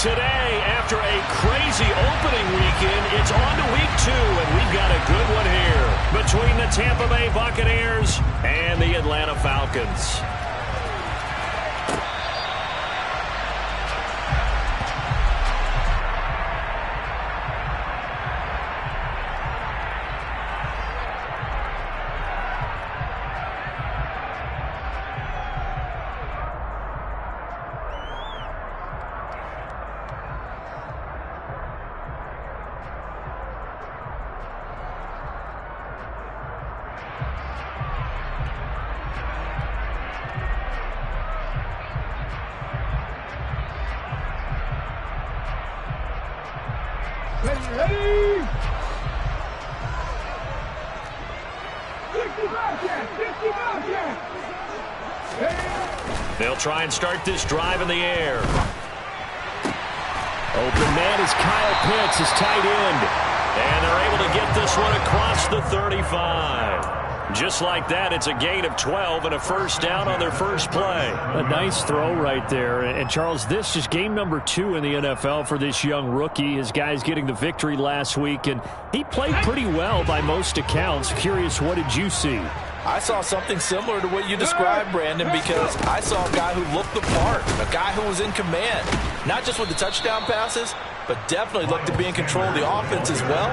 Today, after a crazy opening weekend, it's on to week 2, and we've got a good one here between the Tampa Bay Buccaneers and the Atlanta Falcons. They'll try and start this drive in the air. Open man is Kyle Pitts, his tight end. And they're able to get this one across the 35. Just like that, it's a gain of 12 and a first down on their first play. A nice throw right there. And Charles, this is game number 2 in the NFL for this young rookie. His guys getting the victory last week, and he played pretty well by most accounts. Curious, what did you see? I saw something similar to what you described, Brandon, because I saw a guy who looked the part, a guy who was in command, not just with the touchdown passes, but definitely looked to be in control of the offense as well.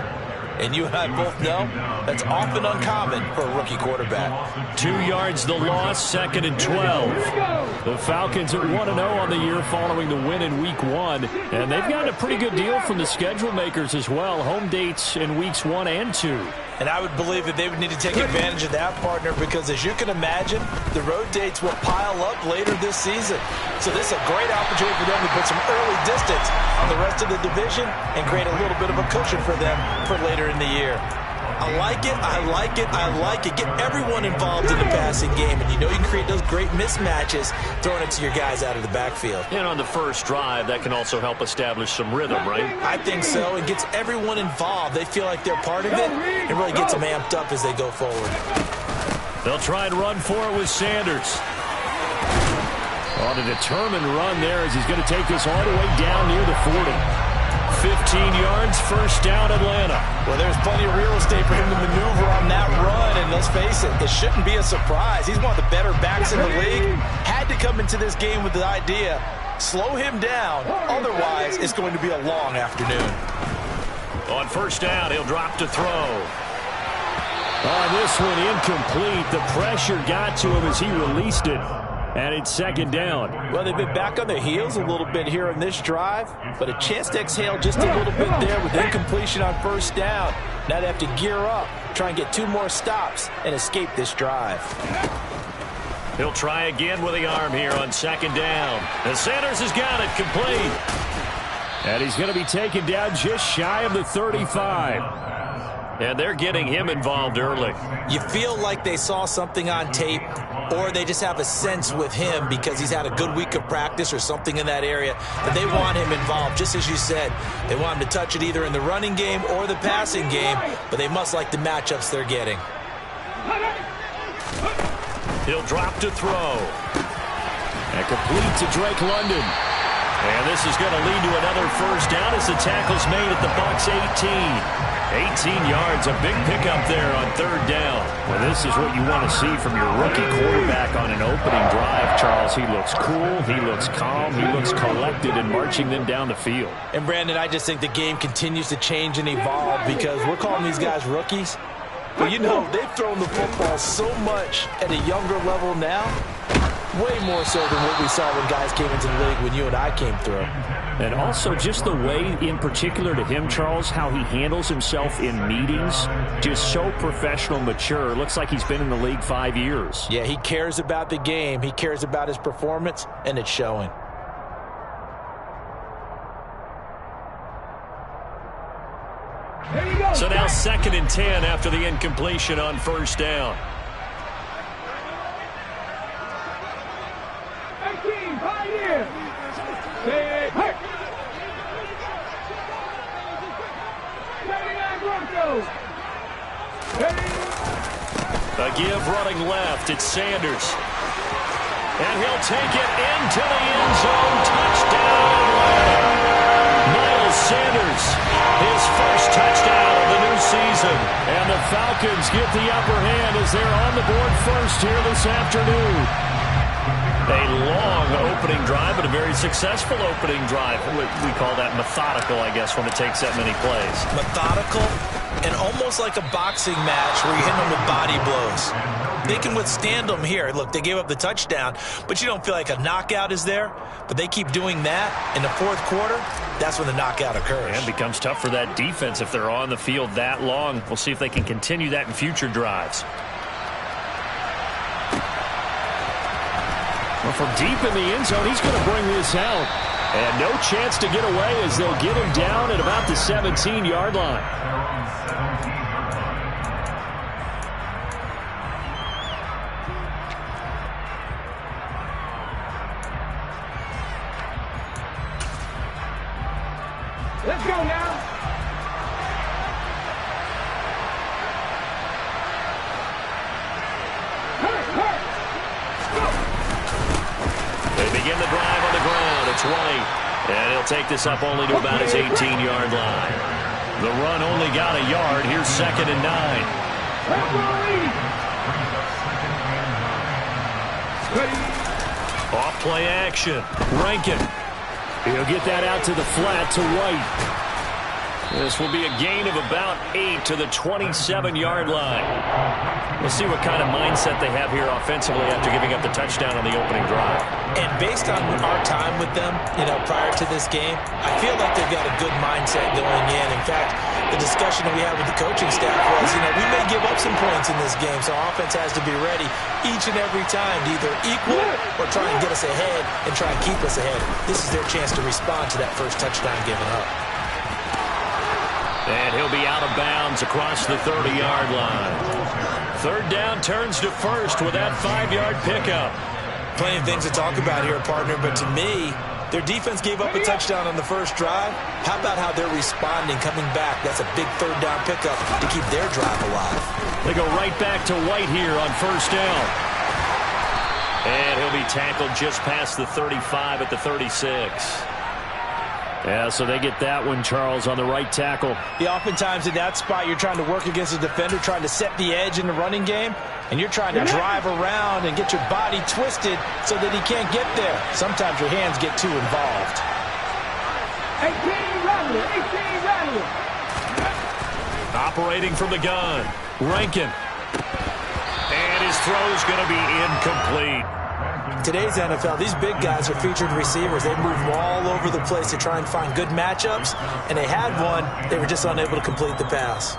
And you and I both know that's often uncommon for a rookie quarterback. 2 yards the loss, 2nd and 12. The Falcons are 1-0 on the year following the win in week 1. And they've gotten a pretty good deal from the schedule makers as well. Home dates in weeks 1 and 2. And I would believe that they would need to take advantage of that, partner, because as you can imagine, the road dates will pile up later this season. So this is a great opportunity for them to put some early distance on the rest of the division and create a little bit of a cushion for them for later in the year. I like it, I like it, I like it. Get everyone involved in the passing game, and you know you can create those great mismatches throwing it to your guys out of the backfield. And on the first drive, that can also help establish some rhythm, right? I think so. It gets everyone involved. They feel like they're part of it. It really gets them amped up as they go forward. They'll try and run for it with Sanders. On a determined run there as he's going to take this all the way down near the 40. 15 yards, first down Atlanta. Well, there's plenty of real estate for him to maneuver on that run, and let's face it, it shouldn't be a surprise. He's one of the better backs in the league. Had to come into this game with the idea, slow him down, otherwise it's going to be a long afternoon. On first down, he'll drop to throw. On this one, incomplete. The pressure got to him as he released it. And it's 2nd down. Well, they've been back on their heels a little bit here in this drive, but a chance to exhale just a little bit there with incompletion on first down. Now they have to gear up, try and get 2 more stops, and escape this drive. He'll try again with the arm here on 2nd down. And Sanders has got it complete. And he's going to be taken down just shy of the 35. And they're getting him involved early. You feel like they saw something on tape, or they just have a sense with him because he's had a good week of practice or something in that area that they want him involved. Just as you said, they want him to touch it either in the running game or the passing game, but they must like the matchups they're getting. He'll drop to throw. And complete to Drake London. And this is going to lead to another first down as the tackle's made at the Bucs 18. 18 yards, a big pickup there on 3rd down. Well, this is what you want to see from your rookie quarterback on an opening drive, Charles. He looks cool, he looks calm, he looks collected in marching them down the field. And, Brandon, I just think the game continues to change and evolve because we're calling these guys rookies. But, you know, they've thrown the football so much at a younger level now, way more so than what we saw when guys came into the league when you and I came through. And also just the way, in particular to him, Charles, how he handles himself in meetings, just so professional, mature. Looks like he's been in the league 5 years. Yeah, he cares about the game. He cares about his performance, and it's showing. So now 2nd and 10 after the incompletion on first down. A give running left. It's Sanders. And he'll take it into the end zone. Touchdown, Atlanta. Falcons get the upper hand as they're on the board first here this afternoon. A long opening drive, but a very successful opening drive. We call that methodical, I guess, when it takes that many plays. Methodical and almost like a boxing match where you hit them with body blows. They can withstand them here. Look, they gave up the touchdown, but you don't feel like a knockout is there. But they keep doing that in the fourth quarter. That's when the knockout occurs. And it becomes tough for that defense if they're on the field that long. We'll see if they can continue that in future drives. Well, from deep in the end zone, he's going to bring this out. And no chance to get away as they'll get him down at about the 17-yard line. Let's go now. They begin the drive on the ground. It's White. And he'll take this up only to about his 18-yard line. The run only got a yard. Here's 2nd and 9. Off play action. Rankin. He'll get that out to the flat to White. This will be a gain of about 8 to the 27-yard line. We'll see what kind of mindset they have here offensively after giving up the touchdown on the opening drive. And based on our time with them, prior to this game, I feel like they've got a good mindset going in. In fact, the discussion that we had with the coaching staff was, we may give up some points in this game, so our offense has to be ready each and every time to either equal or try and get us ahead and try and keep us ahead. This is their chance to respond to that first touchdown given up. And he'll be out of bounds across the 30-yard line. 3rd down turns to 1st with that 5-yard pickup. Plenty of things to talk about here, partner, but to me, their defense gave up a touchdown on the first drive. How about how they're responding, coming back? That's a big 3rd down pickup to keep their drive alive. They go right back to White here on 1st down. And he'll be tackled just past the 35 at the 36. Yeah, so they get that one, Charles, on the right tackle. Yeah, oftentimes in that spot, you're trying to work against a defender, trying to set the edge in the running game, and you're trying to drive around and get your body twisted so that he can't get there. Sometimes your hands get too involved. 18 Rattler. Operating from the gun, Rankin. And his throw's going to be incomplete. Today's NFL, these big guys are featured receivers. They move all over the place to try and find good matchups, and they had one. They were just unable to complete the pass.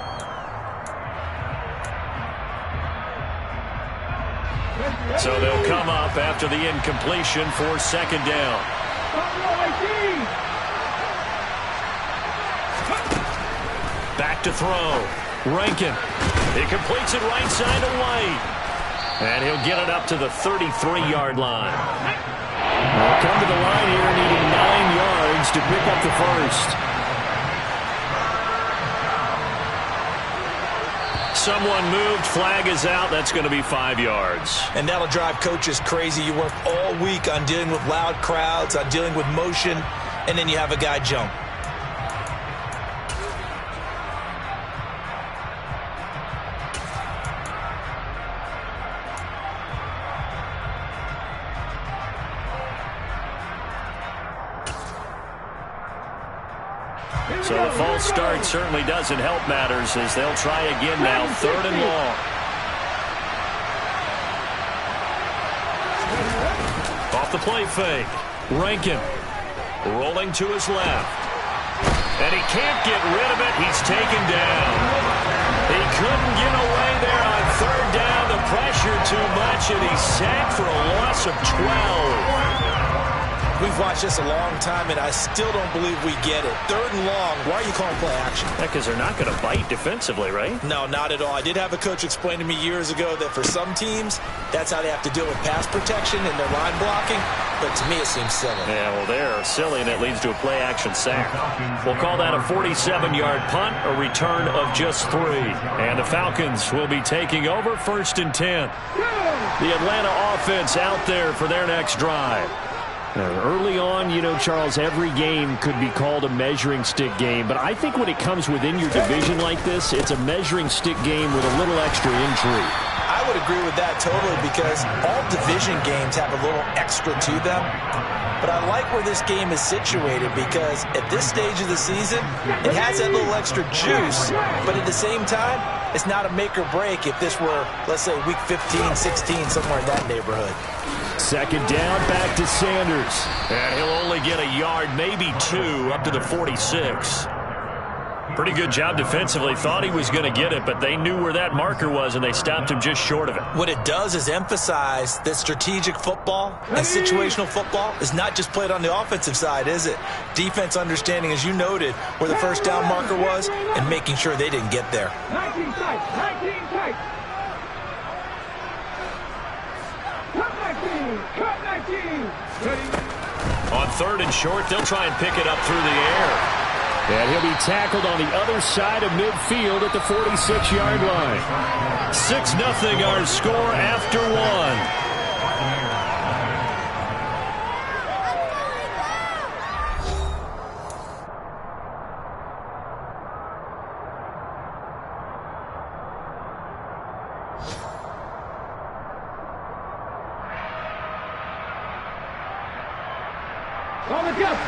So they'll come up after the incompletion for 2nd down. Back to throw. Rankin. He completes it right side to White. And he'll get it up to the 33-yard line. They'll come to the line here needing 9 yards to pick up the first. Someone moved. Flag is out. That's going to be 5 yards. And that'll drive coaches crazy. You work all week on dealing with loud crowds, on dealing with motion, and then you have a guy jump. So the false start certainly doesn't help matters as they'll try again now. 3rd and long. Off the play fake. Rankin rolling to his left. And he can't get rid of it. He's taken down. He couldn't get away there on 3rd down. The pressure too much, and he's sacked for a loss of 12. We've watched this a long time, and I still don't believe we get it. 3rd and long. Why are you calling play action? Because they're not going to bite defensively, right? No, not at all. I did have a coach explain to me years ago that for some teams, that's how they have to deal with pass protection and their line blocking. But to me, it seems silly. Yeah, well, they're silly, and it leads to a play-action sack. We'll call that a 47-yard punt, a return of just 3. And the Falcons will be taking over 1st and 10. The Atlanta offense out there for their next drive. Early on, you know, Charles, every game could be called a measuring stick game. But I think when it comes within your division like this, it's a measuring stick game with a little extra intrigue. I would agree with that totally because all division games have a little extra to them. But I like where this game is situated because at this stage of the season, it has that little extra juice. But at the same time, it's not a make or break if this were, let's say, week 15, 16, somewhere in that neighborhood. Second down, back to Sanders. And he'll only get a yard, maybe two, up to the 46. Pretty good job defensively. Thought he was going to get it, but they knew where that marker was, and they stopped him just short of it. What it does is emphasize that strategic football and situational football is not just played on the offensive side, is it? Defense understanding, as you noted, where the first down marker was and making sure they didn't get there. 19 tight, 19 tight. Cut 19, cut 19. Ready? On third and short, they'll try and pick it up through the air. And he'll be tackled on the other side of midfield at the 46-yard line. 6-0 our score after one.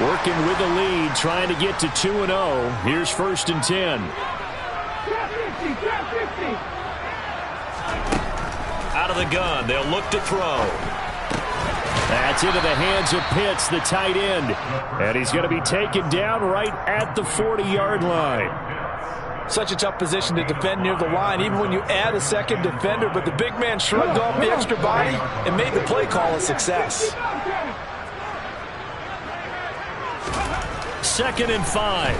Working with the lead, trying to get to 2-0. Here's 1st and 10. Out of the gun, they'll look to throw. That's into the hands of Pitts, the tight end. And he's going to be taken down right at the 40-yard line. Such a tough position to defend near the line, even when you add a second defender. But the big man shrugged off the extra body and made the play call a success. 2nd and 5.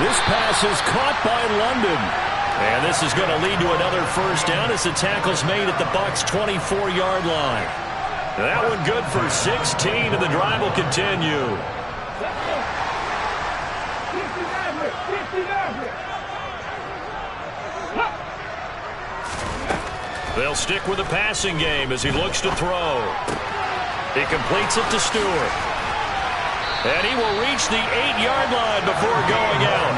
This pass is caught by London. And this is going to lead to another first down as the tackle's made at the Bucs' 24-yard line. That one good for 16, and the drive will continue. They'll stick with the passing game as he looks to throw. He completes it to Stewart. And he will reach the 8-yard line before going out.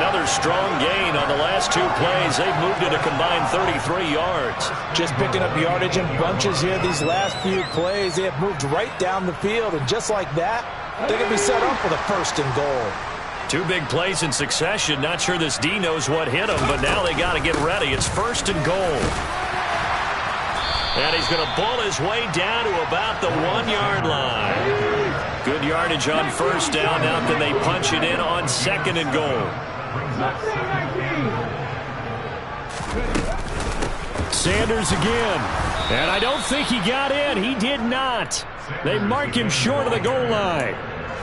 Another strong gain on the last two plays. They've moved it a combined 33 yards. Just picking up yardage in bunches here these last few plays. They have moved right down the field, and just like that, they're going to be set up for the 1st and goal. Two big plays in succession. Not sure this D knows what hit him, but now they got to get ready. It's 1st and goal. And he's going to bull his way down to about the 1-yard line. Good yardage on first down. Now can they punch it in on 2nd and goal? Sanders again. And I don't think he got in. He did not. They mark him short of the goal line.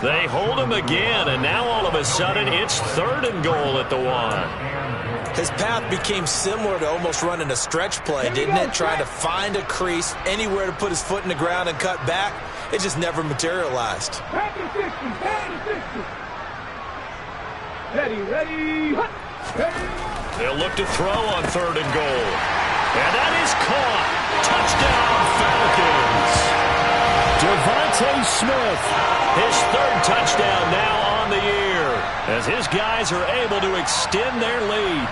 They hold him again, and now all of a sudden it's 3rd and goal at the 1. His path became similar to almost running a stretch play, didn't it? Trying to find a crease, anywhere to put his foot in the ground and cut back. It just never materialized. Ready. They'll look to throw on 3rd and goal. And that is caught. Touchdown, Falcons. Devontae Smith. His 3rd touchdown now on the year, as his guys are able to extend their lead.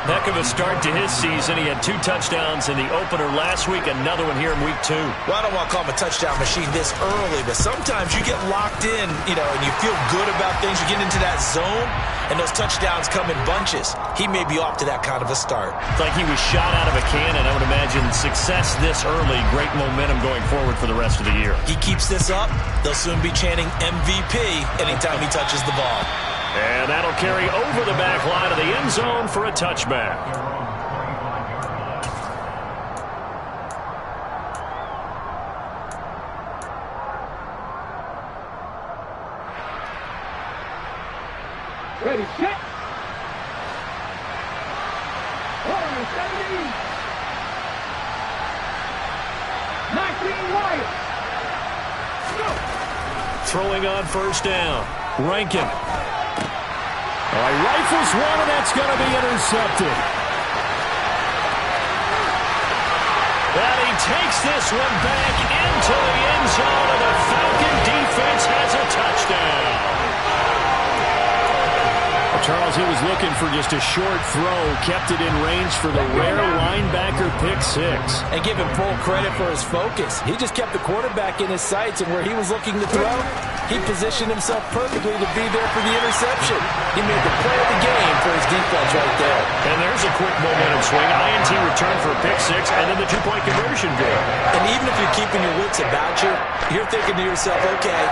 Heck of a start to his season. He had 2 touchdowns in the opener last week, another one here in week 2. Well, I don't want to call him a touchdown machine this early, but sometimes you get locked in, and you feel good about things. You get into that zone, and those touchdowns come in bunches. He may be off to that kind of a start. It's like he was shot out of a cannon. I would imagine success this early, great momentum going forward for the rest of the year. He keeps this up, they'll soon be chanting MVP anytime he touches the ball. And that'll carry over the back line of the end zone for a touchback. Ready, set. Hold on, 70. 19 wide. Go. Throwing on first down. Rankin. He rifles one, and that's going to be intercepted. And he takes this one back into the end zone, and the Falcon defense has a touchdown. Charles, he was looking for just a short throw, kept it in range for the rare linebacker pick six. And give him full credit for his focus. He just kept the quarterback in his sights, and where he was looking to throw, he positioned himself perfectly to be there for the interception. He made the play of the game for his defense right there. And there's a quick momentum swing. INT return for a pick six, and then the two-point conversion goal. And even if you're keeping your wits about you, you're thinking to yourself, okay,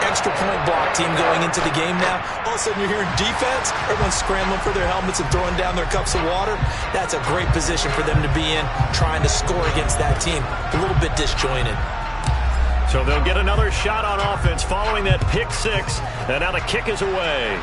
extra point block team going into the game now. All of a sudden you're hearing defense. Everyone's scrambling for their helmets and throwing down their cups of water. That's a great position for them to be in, trying to score against that team. A little bit disjointed. So they'll get another shot on offense following that pick six. And now the kick is away.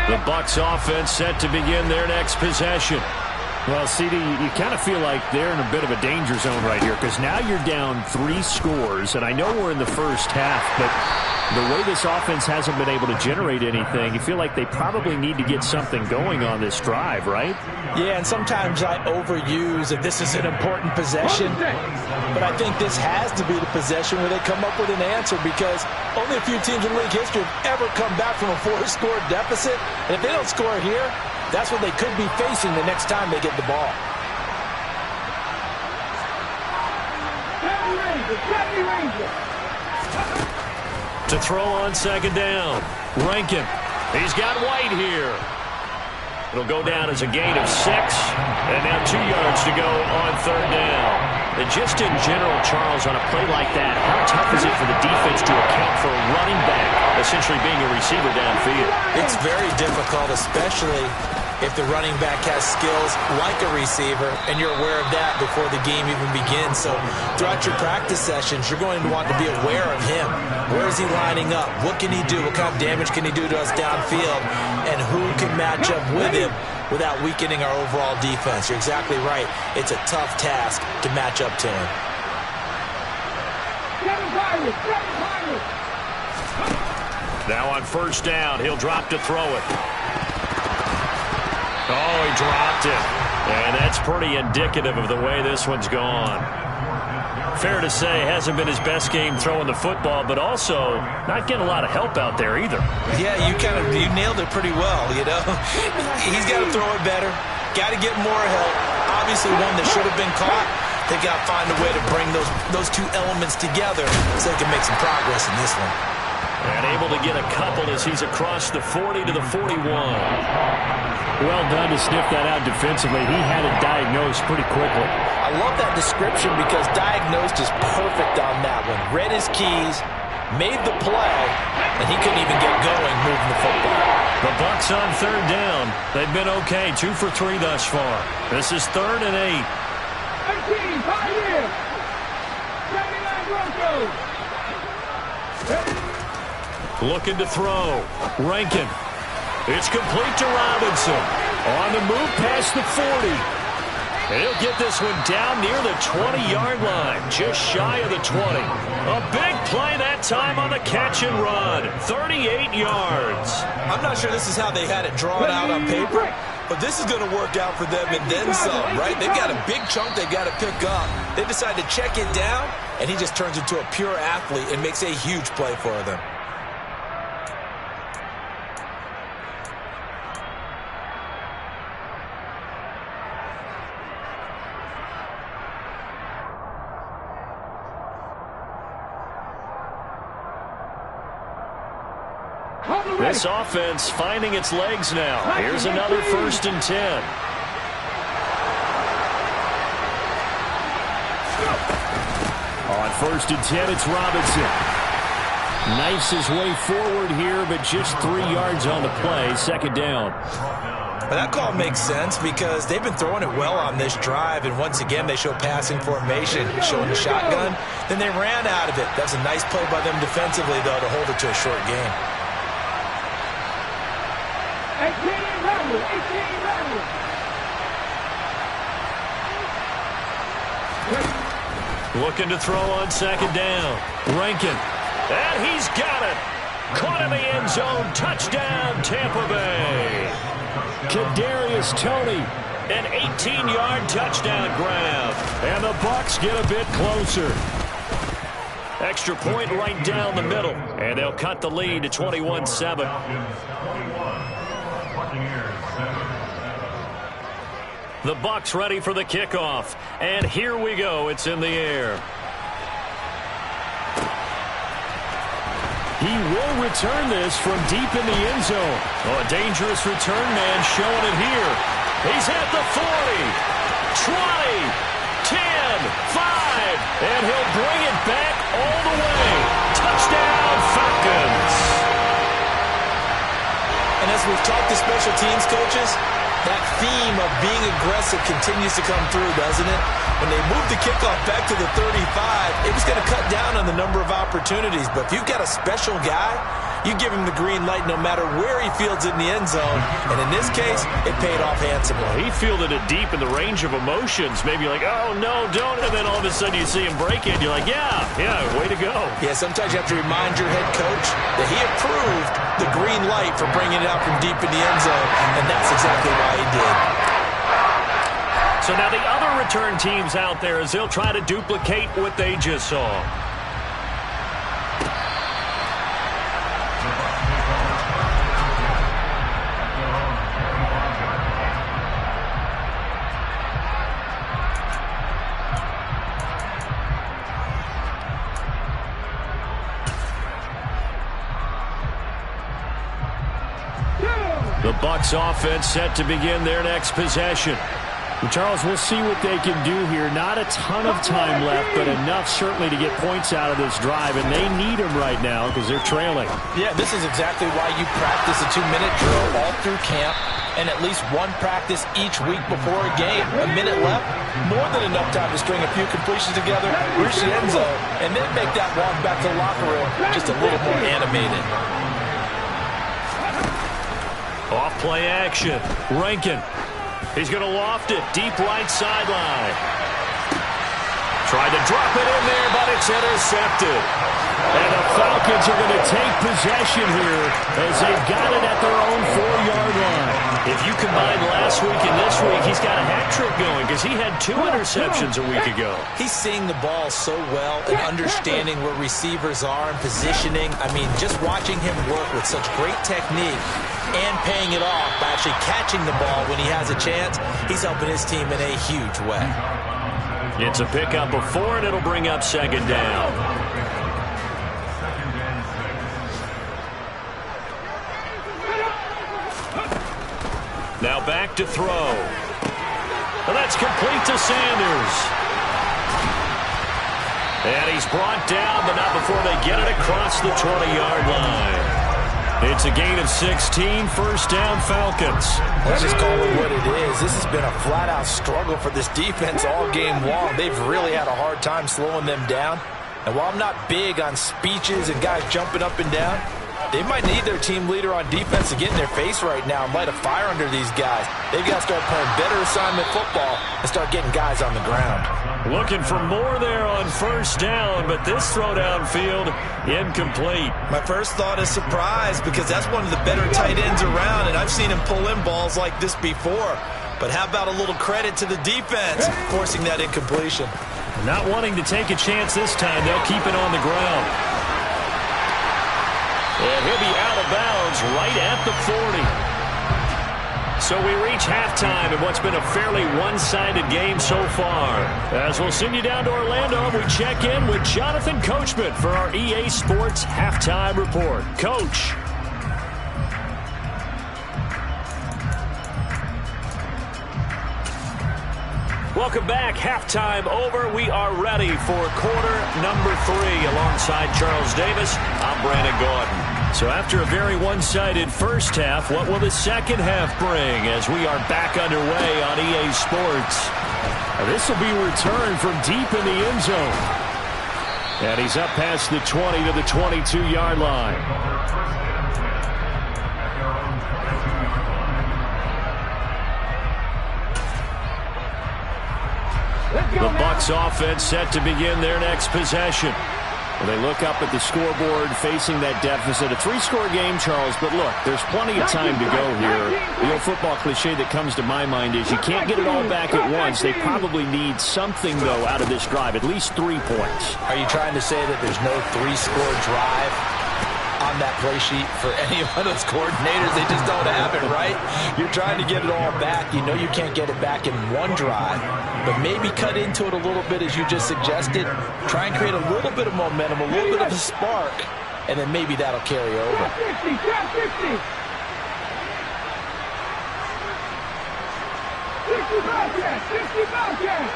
The Bucs offense set to begin their next possession. Well, CD, you kind of feel like they're in a bit of a danger zone right here because now you're down 3 scores, and I know we're in the first half, but the way this offense hasn't been able to generate anything, you feel like they probably need to get something going on this drive, right? Yeah, and sometimes I overuse that this is an important possession, but I think this has to be the possession where they come up with an answer because only a few teams in league history have ever come back from a 4-score deficit, and if they don't score here, that's what they could be facing the next time they get the ball. To throw on second down. Rankin. He's got White here. It'll go down as a gain of 6. And now 2 yards to go on third down. And just in general, Charles, on a play like that, how tough is it for the defense to account for a running back essentially being a receiver downfield? It's very difficult, especially if the running back has skills like a receiver, and you're aware of that before the game even begins. So throughout your practice sessions, you're going to want to be aware of him. Where is he lining up? What can he do? What kind of damage can he do to us downfield? And who can match up with him without weakening our overall defense? You're exactly right. It's a tough task to match up to him. Now on first down, he'll drop to throw it. Oh, he dropped it. And that's pretty indicative of the way this one's gone. Fair to say, hasn't been his best game throwing the football, but also not getting a lot of help out there either. Yeah, you nailed it pretty well, you know. He's got to throw it better. Got to get more help. Obviously one that should have been caught. They got to find a way to bring those two elements together so they can make some progress in this one. And able to get a couple as he's across the 40 to the 41. Well done to sniff that out defensively. He had it diagnosed pretty quickly. I love that description because diagnosed is perfect on that one. Read his keys, made the play, and he couldn't even get going moving the football. The Bucs on third down. They've been okay, 2 for 3 thus far. This is 3rd and 8. 18, Pioneers. 79 Broncos. Looking to throw. Rankin. It's complete to Robinson. On the move past the 40. And he'll get this one down near the 20-yard line. Just shy of the 20. A big play that time on the catch and run. 38 yards. I'm not sure this is how they had it drawn out on paper, but this is going to work out for them and then some, right? They've got a big chunk they've got to pick up. They decide to check it down, and he just turns into a pure athlete and makes a huge play for them. This offense finding its legs now. Here's another 1st and 10. On 1st and 10, it's Robinson. Knifes his way forward here, but just 3 yards on the play. 2nd down. But that call makes sense because they've been throwing it well on this drive, and once again they show passing formation, showing the shotgun. Then they ran out of it. That's a nice play by them defensively, though, to hold it to a short game. Looking to throw on second down. Rankin. And he's got it. Caught in the end zone. Touchdown, Tampa Bay. Kadarius Toney. An 18-yard touchdown grab. And the Bucs get a bit closer. Extra point right down the middle. And they'll cut the lead to 21-7. The Bucs ready for the kickoff. And here we go. It's in the air. He will return this from deep in the end zone. Oh, a dangerous return man showing it here. He's at the 40, 20, 10, 5, and he'll bring it back all the way. Touchdown, Falcons. And as we've talked to special teams coaches, that theme of being aggressive continues to come through, doesn't it? When they moved the kickoff back to the 35, it was going to cut down on the number of opportunities. But if you've got a special guy, you give him the green light no matter where he fields it in the end zone. And in this case, it paid off handsomely. He fielded it deep in the range of emotions. Maybe like, oh, no, don't. And then all of a sudden you see him break it. You're like, yeah, way to go. Yeah, sometimes you have to remind your head coach that he approved the green light for bringing it out from deep in the end zone. And that's exactly why he did. So now the other return teams out there as they'll try to duplicate what they just saw. The Bucs offense set to begin their next possession. Well, Charles, we'll see what they can do here. Not a ton of time left, but enough certainly to get points out of this drive, and they need them right now because they're trailing. Yeah, this is exactly why you practice a 2-minute drill all through camp and at least one practice each week before a game. A minute left, more than enough time to string a few completions together, reach the end zone, and then make that walk back to the locker room just a little more animated. Off play action. Rankin. He's going to loft it. Deep right sideline. Tried to drop it in there, but it's intercepted. And the Falcons are going to take possession here as they've got it at their own 4-yard line. If you combine last week and this week, he's got a hat trick going because he had 2 interceptions a week ago. He's seeing the ball so well and understanding where receivers are and positioning. I mean, just watching him work with such great technique and paying it off by actually catching the ball when he has a chance, he's helping his team in a huge way. It's a pickup of 4, and it'll bring up second down. Now back to throw. And that's complete to Sanders. And he's brought down, but not before they get it across the 20-yard line. It's a gain of 16, first down Falcons. Let's just call it what it is. This has been a flat-out struggle for this defense all game long. They've really had a hard time slowing them down. And while I'm not big on speeches and guys jumping up and down, they might need their team leader on defense to get in their face right now and light a fire under these guys. They've got to start playing better assignment football and start getting guys on the ground. Looking for more there on first down, but this throw downfield incomplete. My first thought is surprise because that's one of the better tight ends around, and I've seen him pull in balls like this before. But how about a little credit to the defense forcing that incompletion? Not wanting to take a chance this time, they'll keep it on the ground. And he'll be out of bounds right at the 40. So we reach halftime in what's been a fairly one-sided game so far. As we'll send you down to Orlando, we check in with Jonathan Coachman for our EA Sports Halftime Report. Coach. Welcome back. Halftime over. We are ready for quarter number 3. Alongside Charles Davis, I'm Brandon Gordon. So after a very one-sided first half, what will the second half bring as we are back underway on EA Sports? This will be returned from deep in the end zone. And he's up past the 20 to the 22-yard line. The Bucs offense set to begin their next possession. Well, they look up at the scoreboard facing that deficit. A 3-score game, Charles, but look, there's plenty of time to go here. The old football cliche that comes to my mind is you can't get it all back at once. They probably need something, though, out of this drive, at least 3 points. Are you trying to say that there's no 3-score drive on that play sheet for any of those coordinators? They just don't have it, right? You're trying to get it all back. You know you can't get it back in one drive, but maybe cut into it a little bit as you just suggested. Try and create a little bit of momentum, a little bit of a spark, and then maybe that'll carry over. 50, 50. 65 yards.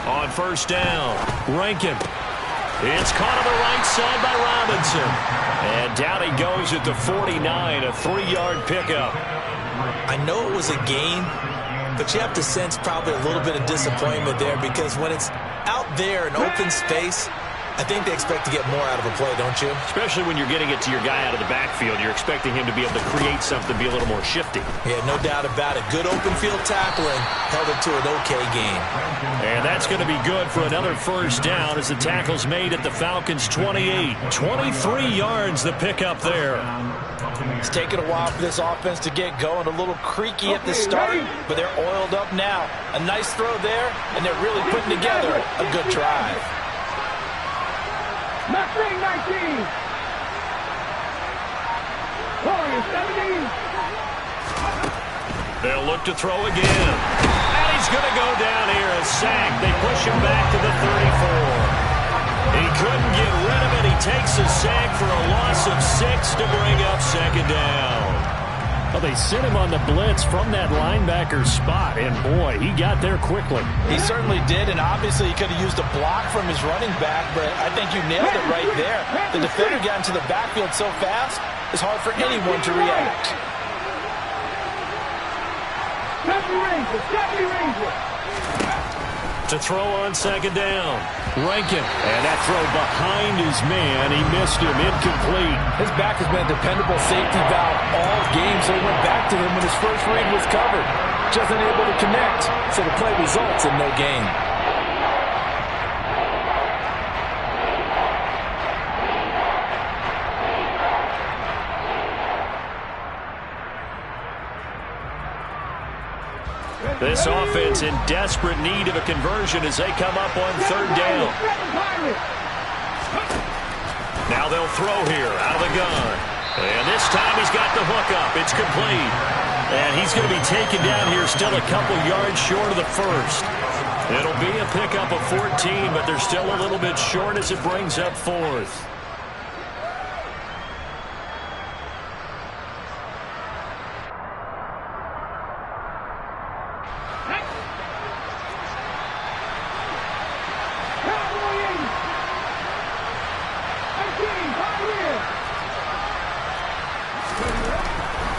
On first down, Rankin. It's caught on the right side by Robinson. And down he goes at the 49, a 3-yard pickup. I know it was a gain, but you have to sense probably a little bit of disappointment there, because when it's out there in open space, I think they expect to get more out of a play, don't you? Especially when you're getting it to your guy out of the backfield. You're expecting him to be able to create something, be a little more shifty. Yeah, no doubt about it. Good open field tackling held it to an okay gain. And that's going to be good for another first down as the tackle's made at the Falcons' 28. 23 yards the pickup there. It's taken a while for this offense to get going. A little creaky at the start, but they're oiled up now. A nice throw there, and they're really putting together a good drive. McLean 19. Warriors 17. They'll look to throw again. And he's going to go down here, a sack. They push him back to the 34. He couldn't get rid of it. He takes a sack for a loss of 6 to bring up second down. Well, they sent him on the blitz from that linebacker spot, and boy, he got there quickly. He certainly did, and obviously he could have used a block from his running back, but I think you nailed it right there. The defender got into the backfield so fast, it's hard for anyone to react. To throw on second down, Rankin. And that throw behind his man, he missed him, incomplete. His back has been a dependable safety valve all game, so he went back to him when his first read was covered. Just unable to connect, so the play results in no gain. This offense in desperate need of a conversion as they come up on third down. Now they'll throw here out of the gun. And this time he's got the hook up. It's complete. And he's going to be taken down here still a couple yards short of the first. It'll be a pickup of 14, but they're still a little bit short as it brings up fourth.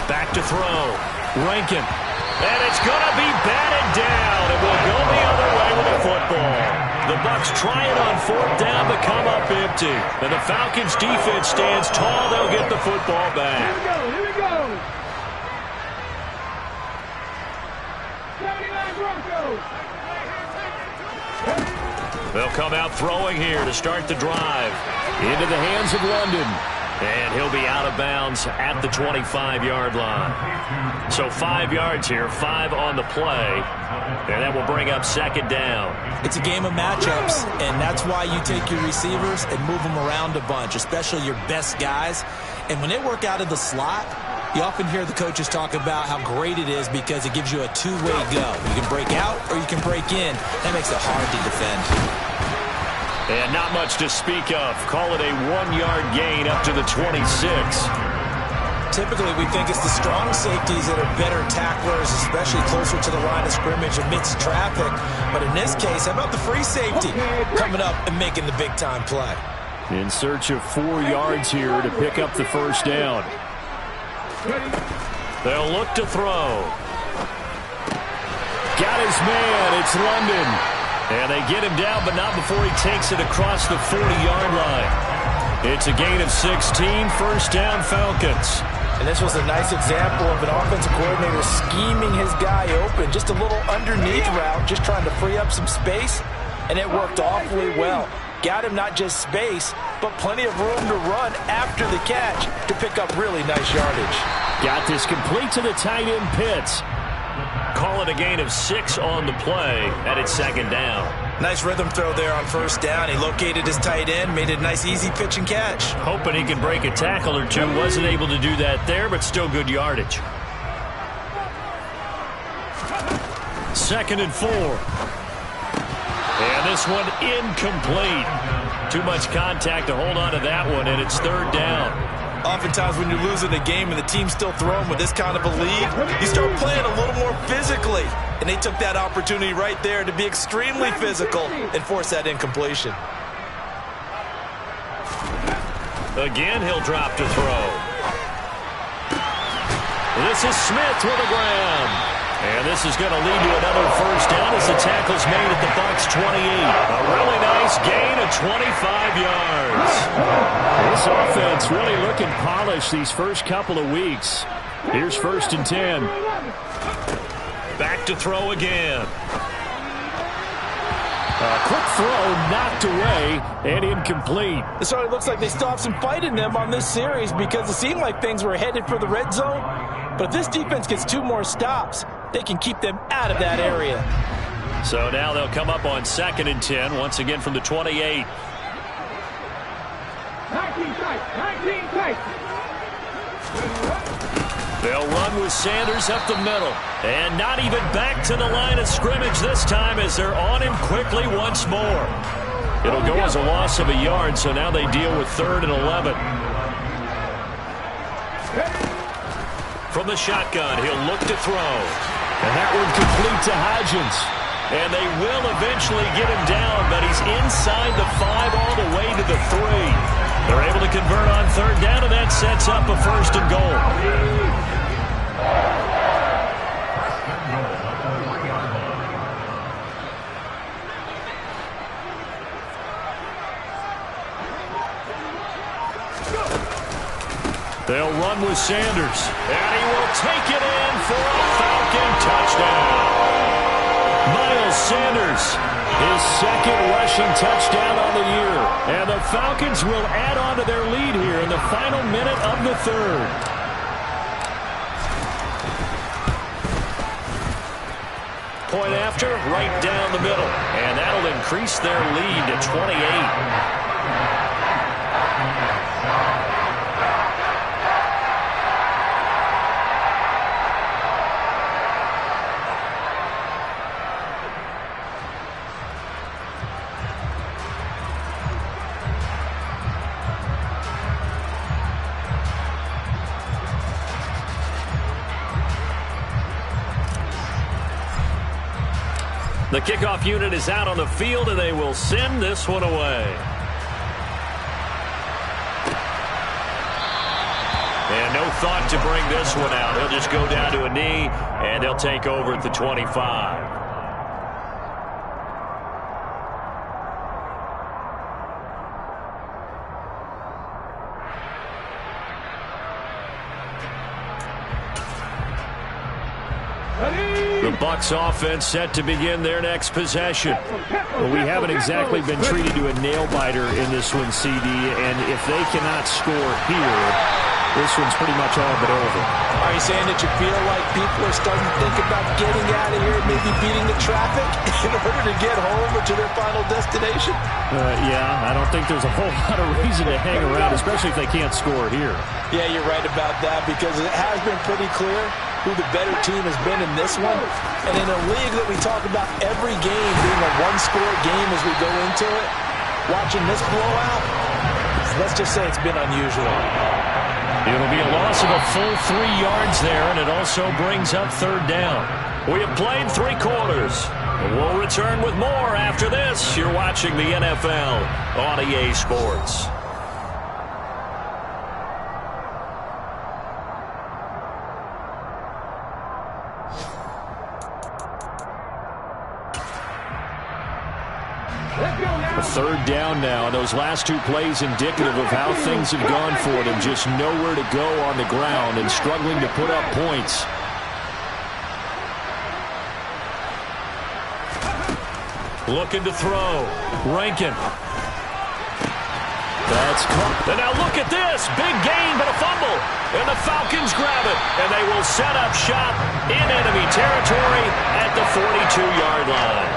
Back to throw. Rankin. And it's going to be batted down. It will go the other way with the football. The Bucs try it on fourth down to come up empty. And the Falcons defense stands tall. They'll get the football back. Here we go. 79 Broncos. They'll come out throwing here to start the drive. Into the hands of London. And he'll be out of bounds at the 25-yard line. So 5 yards here, 5 on the play. And that will bring up second down. It's a game of matchups, and that's why you take your receivers and move them around a bunch, especially your best guys. And when they work out of the slot, you often hear the coaches talk about how great it is because it gives you a two-way go. You can break out or you can break in. That makes it hard to defend. And not much to speak of. Call it a 1-yard gain up to the 26. Typically, we think it's the strong safeties that are better tacklers, especially closer to the line of scrimmage amidst traffic. But in this case, how about the free safety coming up and making the big-time play? In search of 4 yards here to pick up the first down. They'll look to throw. Got his man. It's London. And they get him down, but not before he takes it across the 40-yard line. It's a gain of 16, first down Falcons. And this was a nice example of an offensive coordinator scheming his guy open. Just a little underneath route, just trying to free up some space, and it worked awfully well. Got him not just space, but plenty of room to run after the catch to pick up really nice yardage. Got this complete to the tight end Pitts. Call it a gain of 6 on the play, and it's second down. Nice rhythm throw there on first down. He located his tight end, made it a nice easy pitch and catch. Hoping he could break a tackle or two. Wasn't able to do that there, but still good yardage. 2nd and 4. And this one incomplete. Too much contact to hold on to that one, and it's 3rd down. Oftentimes when you're losing a game and the team's still throwing with this kind of a lead, you start playing a little more physically. And they took that opportunity right there to be extremely physical and force that incompletion. Again, he'll drop to throw. This is Smith with a grab. And this is going to lead to another first down as the tackle's made at the Bucs 28. A really nice gain of 25 yards. This offense really looking polished these first couple of weeks. Here's 1st and 10. Back to throw again. A quick throw knocked away and incomplete. So it looks like they still have some fight in them on this series because it seemed like things were headed for the red zone. But if this defense gets 2 more stops, they can keep them out of that area. So now they'll come up on 2nd and 10, once again from the 28. 19 tight. They'll run with Sanders up the middle. And not even back to the line of scrimmage this time as they're on him quickly once more. It'll go as a loss of a yard, so now they deal with 3rd and 11. From the shotgun, he'll look to throw. And that one complete to Hodgins. And they will eventually get him down, but he's inside the 5 all the way to the 3. They're able to convert on 3rd down, and that sets up a 1st and goal. They'll run with Sanders, and he will take it in for a Falcon touchdown. Miles Sanders, his 2nd rushing touchdown on the year. And the Falcons will add on to their lead here in the final minute of the 3rd. Point after, right down the middle. And that'll increase their lead to 28. The kickoff unit is out on the field, and they will send this one away. And no thought to bring this one out. He'll just go down to a knee, and they'll take over at the 25. The Bucs offense set to begin their next possession. Well, we haven't exactly been treated to a nail-biter in this one, CD, and if they cannot score here, this one's pretty much all but over. Are you saying that you feel like people are starting to think about getting out of here and maybe beating the traffic in order to get home or to their final destination? Yeah, I don't think there's a whole lot of reason to hang around, especially if they can't score here. Yeah, you're right about that because it has been pretty clear who the better team has been in this one. And in a league that we talk about every game being a one-score game as we go into it, watching this blowout, let's just say it's been unusual. It'll be a loss of a full 3 yards there, and it also brings up 3rd down. We have played 3 quarters. And we'll return with more after this. You're watching the NFL on EA Sports. A third down now, and those last two plays indicative of how things have gone for them. Just nowhere to go on the ground and struggling to put up points. Looking to throw. Rankin. That's caught. And now look at this. Big gain, but a fumble. And the Falcons grab it. And they will set up shop in enemy territory at the 42-yard line.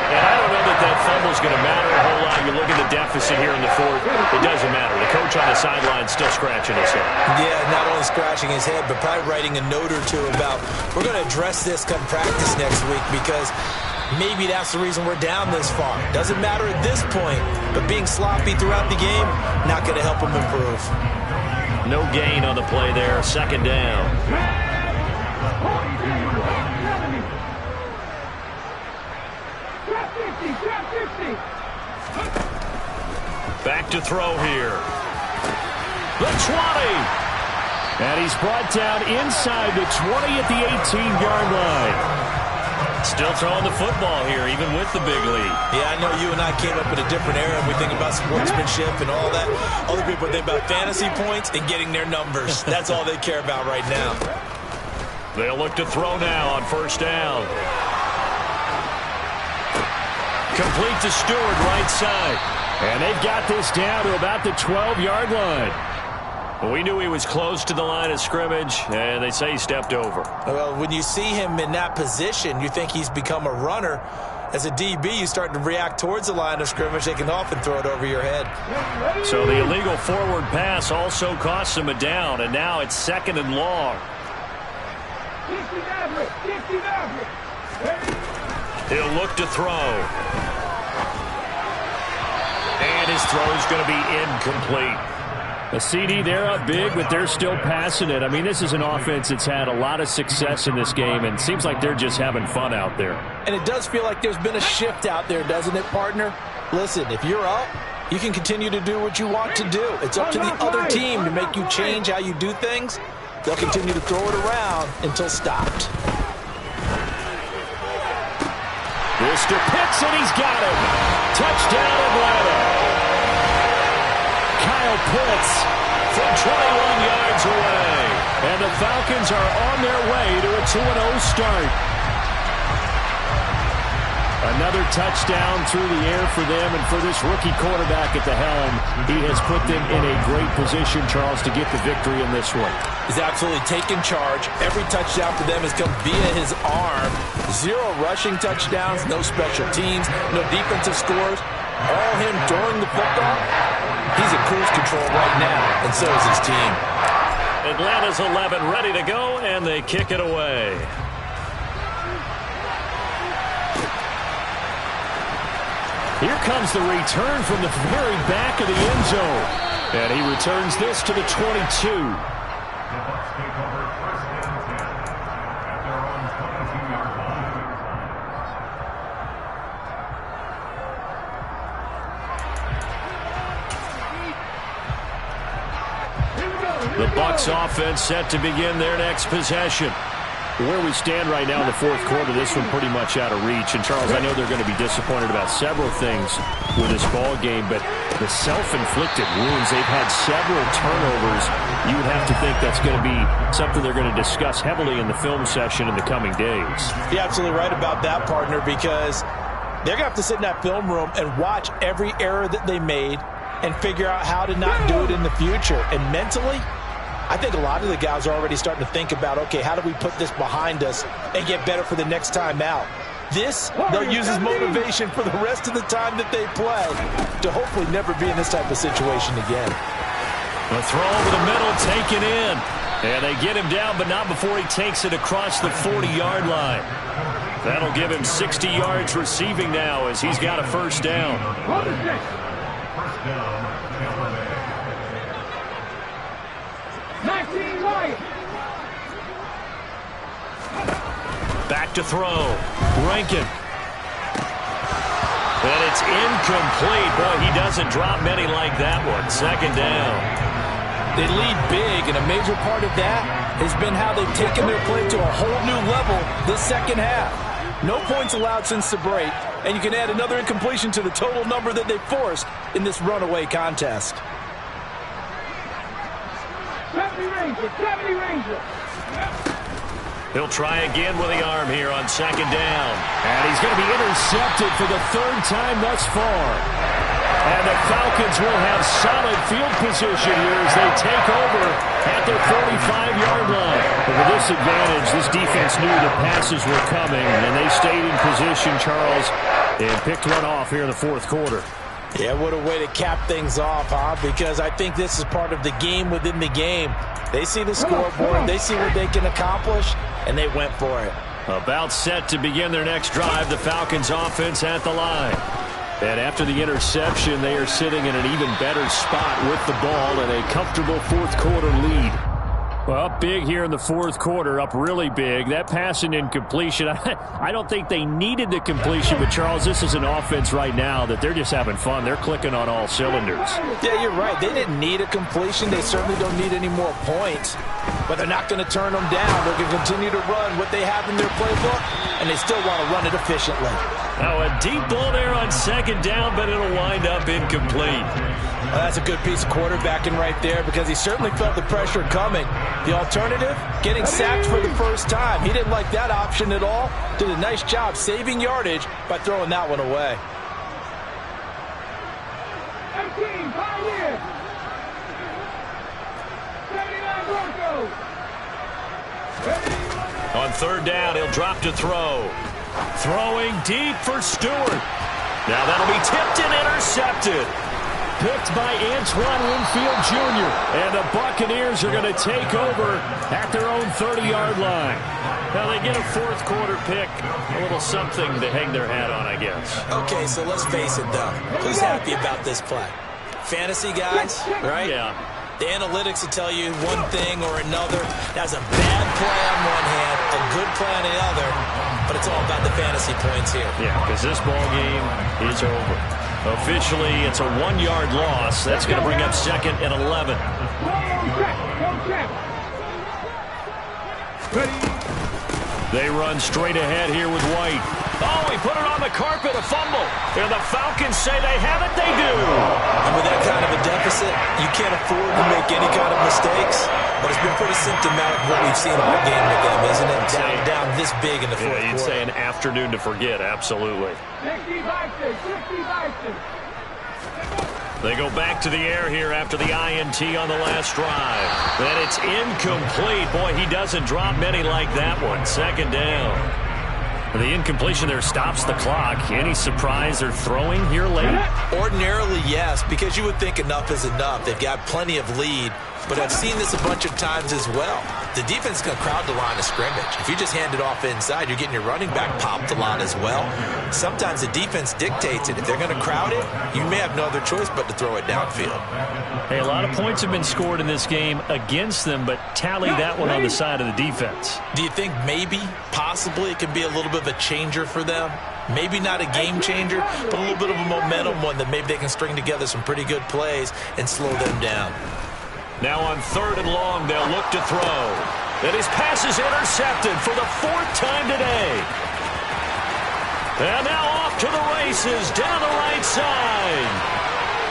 And I don't know that that fumble is going to matter a whole lot. You look at the deficit here in the fourth. It doesn't matter. The coach on the sideline still scratching his head. Yeah, not only scratching his head, but probably writing a note or two about, we're going to address this come practice next week, because maybe that's the reason we're down this far. Doesn't matter at this point, but being sloppy throughout the game, not going to help him improve. No gain on the play there. Second down. Back to throw here. The 20. And he's brought down inside the 20 at the 18-yard line. Still throwing the football here, even with the big lead. Yeah, I know you and I came up in a different era, and we think about sportsmanship and all that. Other people think about fantasy points and getting their numbers. That's all they care about right now. They'll look to throw now on first down. Complete to Stewart, right side. And they've got this down to about the 12-yard line. Well, we knew he was close to the line of scrimmage, and they say he stepped over. Well, when you see him in that position, you think he's become a runner. As a DB, you start to react towards the line of scrimmage. They can often throw it over your head. So the illegal forward pass also costs him a down, and now it's second and long. He'll look to throw. And his throw is going to be incomplete. A CD, they're up big, but they're still passing it. I mean, this is an offense that's had a lot of success in this game, and it seems like they're just having fun out there. And it does feel like there's been a shift out there, doesn't it, partner? Listen, if you're up, you can continue to do what you want to do. It's up to the other team to make you change how you do things. They'll continue to throw it around until stopped. This to Pitts, and he's got it. Touchdown, Atlanta. Kyle Pitts from 21 yards away. And the Falcons are on their way to a 2-0 start. Another touchdown through the air for them, and for this rookie quarterback at the helm, he has put them in a great position, Charles, to get the victory in this one. He's absolutely taken charge. Every touchdown for them has come via his arm. 0 rushing touchdowns, no special teams, no defensive scores. All him throwing the football. He's in cruise control right now, and so is his team. Atlanta's 11 ready to go, and they kick it away. Here comes the return from the very back of the end zone. And he returns this to the 22. The Bucs offense set to begin their next possession. Where we stand right now in the fourth quarter, this one pretty much out of reach. And, Charles, I know they're going to be disappointed about several things with this ball game, but the self-inflicted wounds, they've had several turnovers. You would have to think that's going to be something they're going to discuss heavily in the film session in the coming days. You're absolutely right about that, partner, because they're going to have to sit in that film room and watch every error that they made and figure out how to not do it in the future. And mentally, I think a lot of the guys are already starting to think about, okay, how do we put this behind us and get better for the next time out? This, they'll use as motivation for the rest of the time that they play to hopefully never be in this type of situation again. A throw over the middle, taken in. And they get him down, but not before he takes it across the 40-yard line. That'll give him 60 yards receiving now as he's got a first down. Back to throw. Rankin. And it's incomplete. Boy, he doesn't drop many like that one. Second down. They lead big, and a major part of that has been how they've taken their play to a whole new level this second half. No points allowed since the break, and you can add another incompletion to the total number that they forced in this runaway contest. 70 Ranger. He'll try again with the arm here on second down. And he's going to be intercepted for the third time thus far. And the Falcons will have solid field position here as they take over at their 45-yard line. But with this advantage, this defense knew the passes were coming, and they stayed in position, Charles, and picked one off here in the fourth quarter. Yeah, what a way to cap things off, huh? Because I think this is part of the game within the game. They see the scoreboard, they see what they can accomplish, and they went for it. About set to begin their next drive, the Falcons offense at the line. And after the interception, they are sitting in an even better spot with the ball and a comfortable fourth quarter lead. Well, up big here in the fourth quarter, up really big. That pass and incompletion, I don't think they needed the completion, but Charles, this is an offense right now that they're just having fun. They're clicking on all cylinders. Yeah, you're right. They didn't need a completion. They certainly don't need any more points, but they're not going to turn them down. They're going to continue to run what they have in their playbook, and they still want to run it efficiently. Now a deep ball there on second down, but it'll wind up incomplete. Well, that's a good piece of quarterbacking right there because he certainly felt the pressure coming. The alternative, getting sacked for the first time. He didn't like that option at all. Did a nice job saving yardage by throwing that one away. 18, Pioneers. 79 Broncos. On third down, he'll drop to throw. Throwing deep for Stewart. Now that'll be tipped and intercepted. Picked by Antoine Winfield Jr. And the Buccaneers are going to take over at their own 30-yard line. Now they get a fourth quarter pick. A little something to hang their hat on, I guess. Okay, so let's face it, though. Who's happy about this play? Fantasy guys, right? Yeah. The analytics will tell you one thing or another. That's a bad play on one hand, a good play on the other, but it's all about the fantasy points here. Yeah, because this ball game is over. Officially, it's a 1-yard loss. That's going to bring up second and 11. They run straight ahead here with White. Oh, he put it on the carpet, a fumble. And the Falcons say they have it, they do. And with that kind of a deficit, you can't afford to make any kind of mistakes. But it's been pretty symptomatic of what we've seen all game with them, isn't it? Down this big in the fourth quarter. You'd say an afternoon to forget, absolutely. They go back to the air here after the INT on the last drive. And it's incomplete. Boy, he doesn't drop many like that one. Second down. The incompletion there stops the clock. Any surprise they're throwing here late? Ordinarily, yes, because you would think enough is enough. They've got plenty of lead. But I've seen this a bunch of times as well. The defense is going to crowd the line of scrimmage. If you just hand it off inside, you're getting your running back popped a lot as well. Sometimes the defense dictates it. If they're going to crowd it, you may have no other choice but to throw it downfield. Hey, a lot of points have been scored in this game against them, but tally that one on the side of the defense. Do you think maybe, possibly, it can be a little bit of a changer for them? Maybe not a game changer, but a little bit of a momentum one that maybe they can string together some pretty good plays and slow them down. Now on third and long, they'll look to throw. And his pass is intercepted for the fourth time today. And now off to the races down the right side.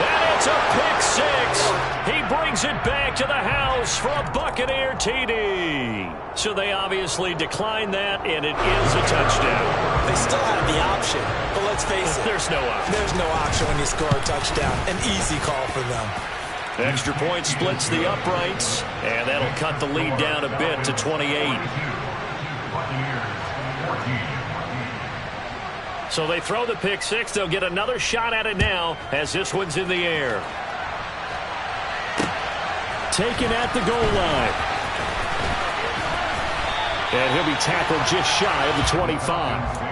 And it's a pick six. He brings it back to the house for a Buccaneer TD. So they obviously declined that, and it is a touchdown. They still have the option, but let's face it. There's no option. There's no option when you score a touchdown. An easy call for them. Extra point splits the uprights, and that'll cut the lead down a bit to 28. So they throw the pick six. They'll get another shot at it now as this one's in the air. Taken at the goal line. And he'll be tackled just shy of the 25.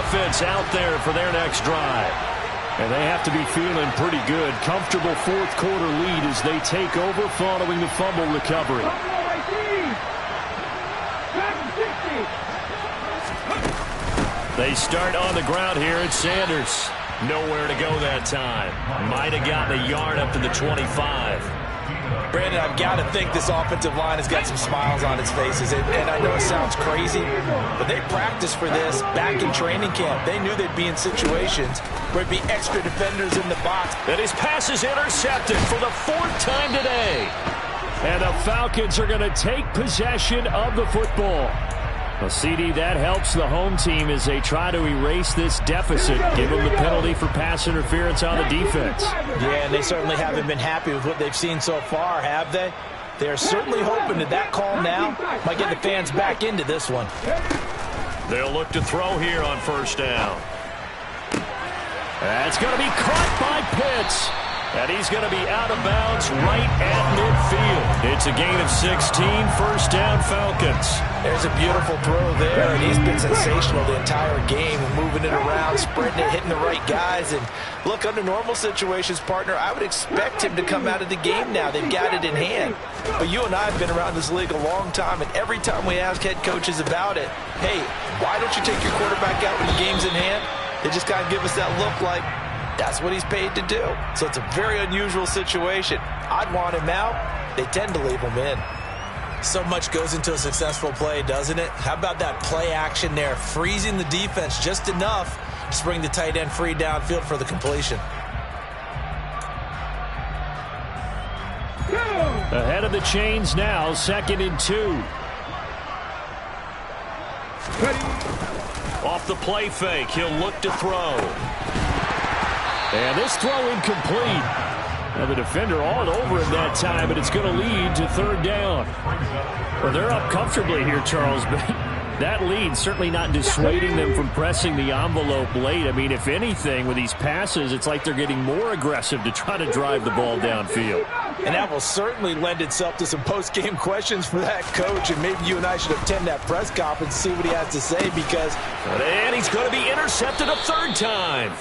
Offense out there for their next drive. And they have to be feeling pretty good. Comfortable fourth quarter lead as they take over following the fumble recovery. They start on the ground here at Sanders. Nowhere to go that time. Might have gotten a yard up to the 25. Brandon, I've got to think this offensive line has got some smiles on its faces. And I know it sounds crazy, but they practiced for this back in training camp. They knew they'd be in situations where there'd be extra defenders in the box. And his pass is intercepted for the 4th time today. And the Falcons are going to take possession of the football. Well, CD, that helps the home team as they try to erase this deficit. Give them the penalty for pass interference on the defense. Yeah, and they certainly haven't been happy with what they've seen so far, have they? They're certainly hoping that call now might get the fans back into this one. They'll look to throw here on 1st down. That's going to be caught by Pitts. And he's going to be out of bounds right at midfield. It's a gain of 16, 1st down Falcons. There's a beautiful throw there, and he's been sensational the entire game, moving it around, spreading it, hitting the right guys. And look, under normal situations, partner, I would expect him to come out of the game now. They've got it in hand. But you and I have been around this league a long time, and every time we ask head coaches about it, hey, why don't you take your quarterback out when the game's in hand? They just kind of give us that look like, that's what he's paid to do. So it's a very unusual situation. I'd want him out. They tend to leave him in. So much goes into a successful play, doesn't it? How about that play action there? Freezing the defense just enough to bring the tight end free downfield for the completion. Ahead of the chains now, 2nd and 2. Off the play fake, he'll look to throw. And this throw incomplete. Now the defender all over him that time, but it's going to lead to 3rd down. Well, they're up comfortably here, Charles, but that lead certainly not dissuading them from pressing the envelope late. I mean, if anything, with these passes, it's like they're getting more aggressive to try to drive the ball downfield. And that will certainly lend itself to some post-game questions for that coach, and maybe you and I should attend that press conference and see what he has to say, because... And he's going to be intercepted a 3rd time.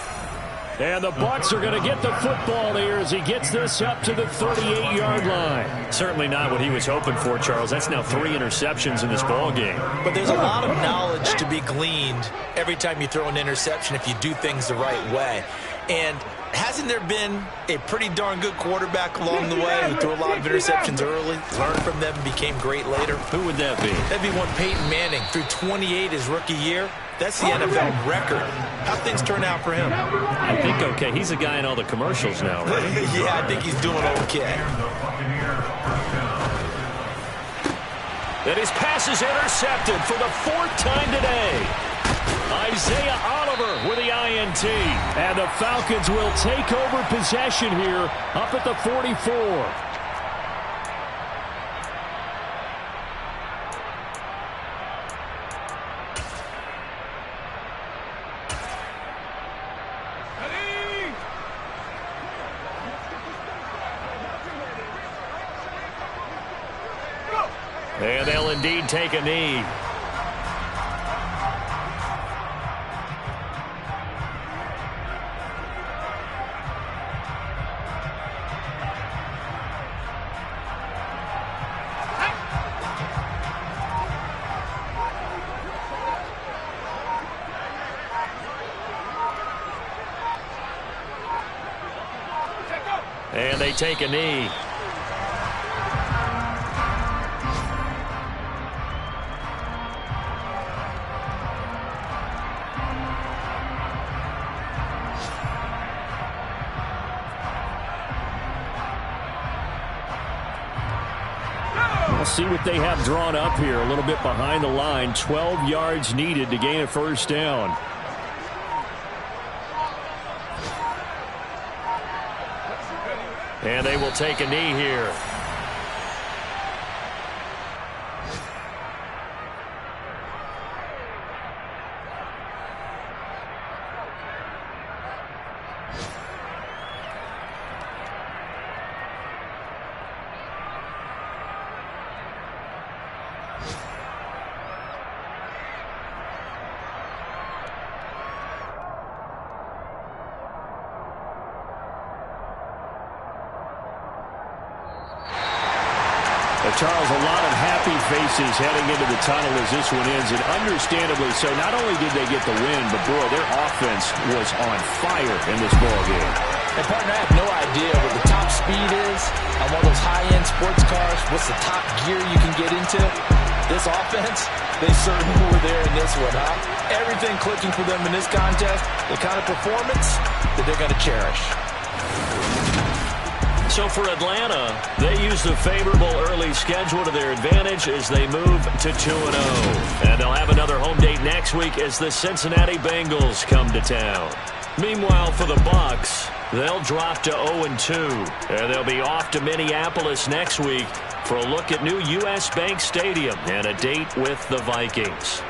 And the Bucs are going to get the football here as he gets this up to the 38-yard line. Certainly not what he was hoping for, Charles. That's now 3 interceptions in this ball game. But there's a lot of knowledge to be gleaned every time you throw an interception if you do things the right way. And hasn't there been a pretty darn good quarterback along the way who threw a lot of interceptions early, learned from them, and became great later? Who would that be? That'd be one Peyton Manning. Threw 28 his rookie year. That's the NFL record. How'd things turn out for him? I think okay. He's a guy in all the commercials now, right? Yeah, I think he's doing okay. And his pass is intercepted for the 4th time today. Isaiah Oliver with the INT. And the Falcons will take over possession here up at the 44. And they'll indeed take a knee. And they take a knee. We'll see what they have drawn up here. A little bit behind the line. 12 yards needed to gain a 1st down. And they will take a knee here. Charles, a lot of happy faces heading into the tunnel as this one ends, and understandably so. Not only did they get the win, but, boy, their offense was on fire in this ballgame. And, partner, I have no idea what the top speed is on one of those high-end sports cars. What's the top gear you can get into? This offense, they certainly were there in this one, huh? Everything clicking for them in this contest, the kind of performance that they're going to cherish. So for Atlanta, they use the favorable early schedule to their advantage as they move to 2-0. And they'll have another home date next week as the Cincinnati Bengals come to town. Meanwhile, for the Bucs, they'll drop to 0-2. And they'll be off to Minneapolis next week for a look at new U.S. Bank Stadium and a date with the Vikings.